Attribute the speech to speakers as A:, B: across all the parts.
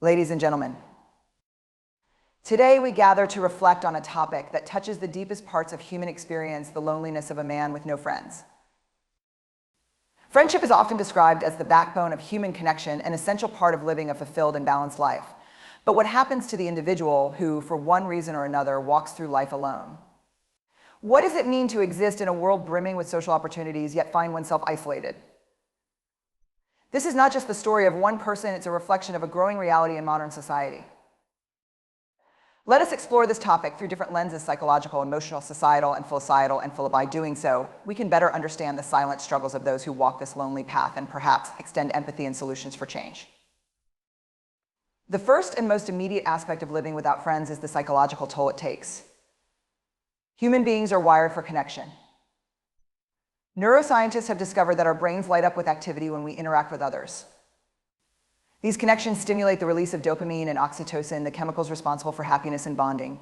A: Ladies and gentlemen, today we gather to reflect on a topic that touches the deepest parts of human experience, the loneliness of a man with no friends. Friendship is often described as the backbone of human connection, an essential part of living a fulfilled and balanced life. But what happens to the individual who, for one reason or another, walks through life alone? What does it mean to exist in a world brimming with social opportunities, yet find oneself isolated? This is not just the story of one person, it's a reflection of a growing reality in modern society. Let us explore this topic through different lenses: psychological, emotional, societal, and philosophical, and by doing so, we can better understand the silent struggles of those who walk this lonely path and perhaps extend empathy and solutions for change. The first and most immediate aspect of living without friends is the psychological toll it takes. Human beings are wired for connection. Neuroscientists have discovered that our brains light up with activity when we interact with others. These connections stimulate the release of dopamine and oxytocin, the chemicals responsible for happiness and bonding.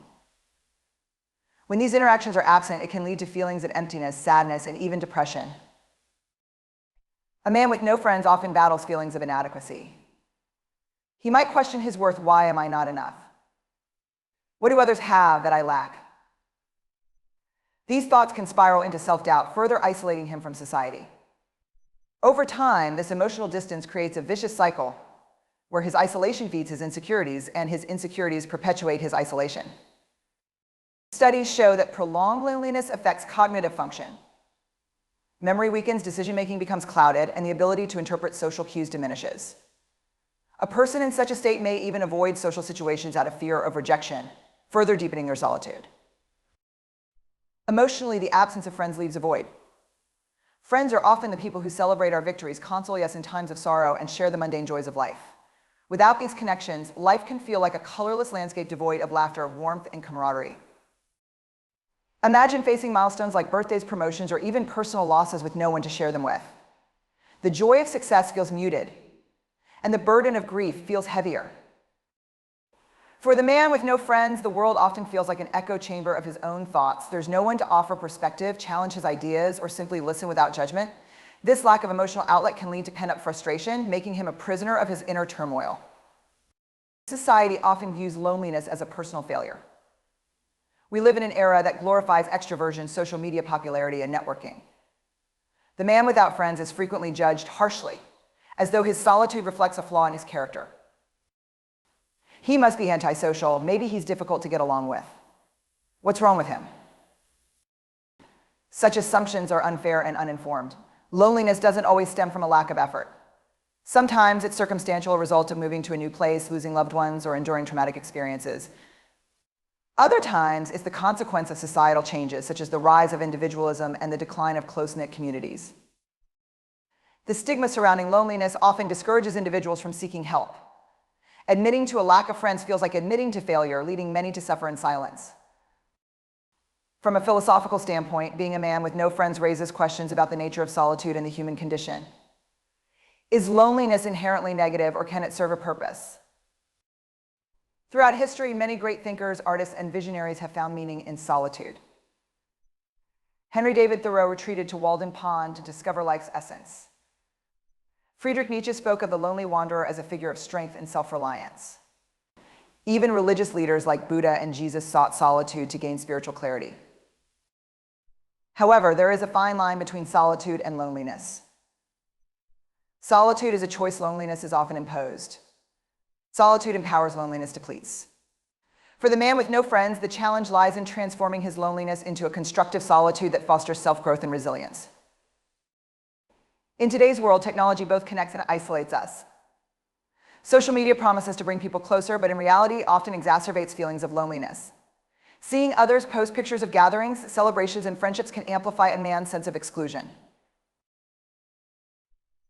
A: When these interactions are absent, it can lead to feelings of emptiness, sadness, and even depression. A man with no friends often battles feelings of inadequacy. He might question his worth. Why am I not enough? What do others have that I lack? These thoughts can spiral into self-doubt, further isolating him from society. Over time, this emotional distance creates a vicious cycle where his isolation feeds his insecurities, and his insecurities perpetuate his isolation. Studies show that prolonged loneliness affects cognitive function. Memory weakens, decision-making becomes clouded, and the ability to interpret social cues diminishes. A person in such a state may even avoid social situations out of fear of rejection, further deepening their solitude. Emotionally, the absence of friends leaves a void. Friends are often the people who celebrate our victories, console us in times of sorrow, and share the mundane joys of life. Without these connections, life can feel like a colorless landscape devoid of laughter, warmth, and camaraderie. Imagine facing milestones like birthdays, promotions, or even personal losses with no one to share them with. The joy of success feels muted, and the burden of grief feels heavier. For the man with no friends, the world often feels like an echo chamber of his own thoughts. There's no one to offer perspective, challenge his ideas, or simply listen without judgment. This lack of emotional outlet can lead to pent-up frustration, making him a prisoner of his inner turmoil. Society often views loneliness as a personal failure. We live in an era that glorifies extroversion, social media popularity, and networking. The man without friends is frequently judged harshly, as though his solitude reflects a flaw in his character. He must be antisocial. Maybe he's difficult to get along with. What's wrong with him? Such assumptions are unfair and uninformed. Loneliness doesn't always stem from a lack of effort. Sometimes it's circumstantial, a result of moving to a new place, losing loved ones, or enduring traumatic experiences. Other times, it's the consequence of societal changes, such as the rise of individualism and the decline of close-knit communities. The stigma surrounding loneliness often discourages individuals from seeking help. Admitting to a lack of friends feels like admitting to failure, leading many to suffer in silence. From a philosophical standpoint, being a man with no friends raises questions about the nature of solitude and the human condition. Is loneliness inherently negative, or can it serve a purpose? Throughout history, many great thinkers, artists, and visionaries have found meaning in solitude. Henry David Thoreau retreated to Walden Pond to discover life's essence. Friedrich Nietzsche spoke of the lonely wanderer as a figure of strength and self-reliance. Even religious leaders like Buddha and Jesus sought solitude to gain spiritual clarity. However, there is a fine line between solitude and loneliness. Solitude is a choice, loneliness is often imposed. Solitude empowers, loneliness depletes. For the man with no friends, the challenge lies in transforming his loneliness into a constructive solitude that fosters self-growth and resilience. In today's world, technology both connects and isolates us. Social media promises to bring people closer, but in reality, often exacerbates feelings of loneliness. Seeing others post pictures of gatherings, celebrations, and friendships can amplify a man's sense of exclusion.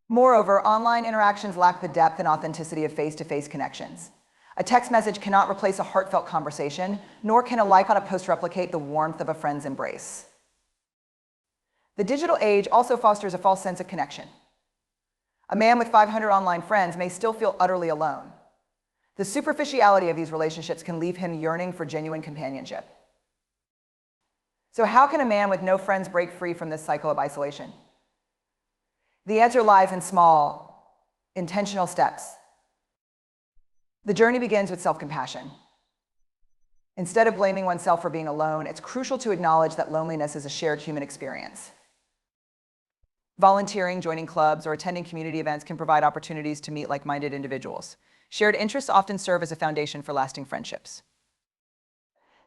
A: Moreover, online interactions lack the depth and authenticity of face-to-face connections. A text message cannot replace a heartfelt conversation, nor can a like on a post replicate the warmth of a friend's embrace. The digital age also fosters a false sense of connection. A man with 500 online friends may still feel utterly alone. The superficiality of these relationships can leave him yearning for genuine companionship. So how can a man with no friends break free from this cycle of isolation? The answer lies in small, intentional steps. The journey begins with self-compassion. Instead of blaming oneself for being alone, it's crucial to acknowledge that loneliness is a shared human experience. Volunteering, joining clubs, or attending community events can provide opportunities to meet like-minded individuals. Shared interests often serve as a foundation for lasting friendships.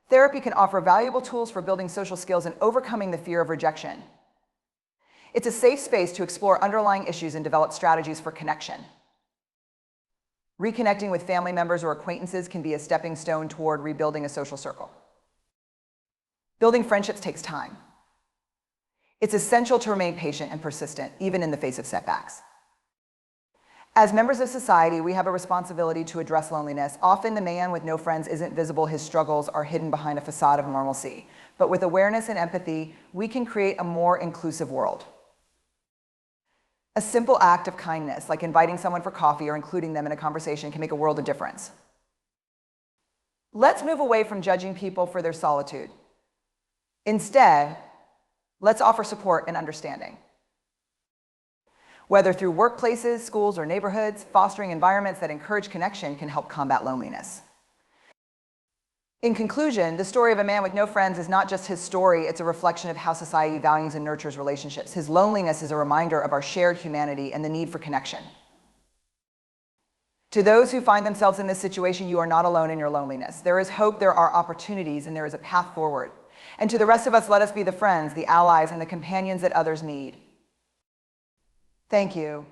A: Therapy can offer valuable tools for building social skills and overcoming the fear of rejection. It's a safe space to explore underlying issues and develop strategies for connection. Reconnecting with family members or acquaintances can be a stepping stone toward rebuilding a social circle. Building friendships takes time. It's essential to remain patient and persistent, even in the face of setbacks. As members of society, we have a responsibility to address loneliness. Often the man with no friends isn't visible, his struggles are hidden behind a facade of normalcy. But with awareness and empathy, we can create a more inclusive world. A simple act of kindness, like inviting someone for coffee or including them in a conversation, can make a world of difference. Let's move away from judging people for their solitude. Instead, let's offer support and understanding. Whether through workplaces, schools, or neighborhoods, fostering environments that encourage connection can help combat loneliness. In conclusion, the story of a man with no friends is not just his story, it's a reflection of how society values and nurtures relationships. His loneliness is a reminder of our shared humanity and the need for connection. To those who find themselves in this situation, you are not alone in your loneliness. There is hope, there are opportunities, and there is a path forward. And to the rest of us, let us be the friends, the allies, and the companions that others need. Thank you.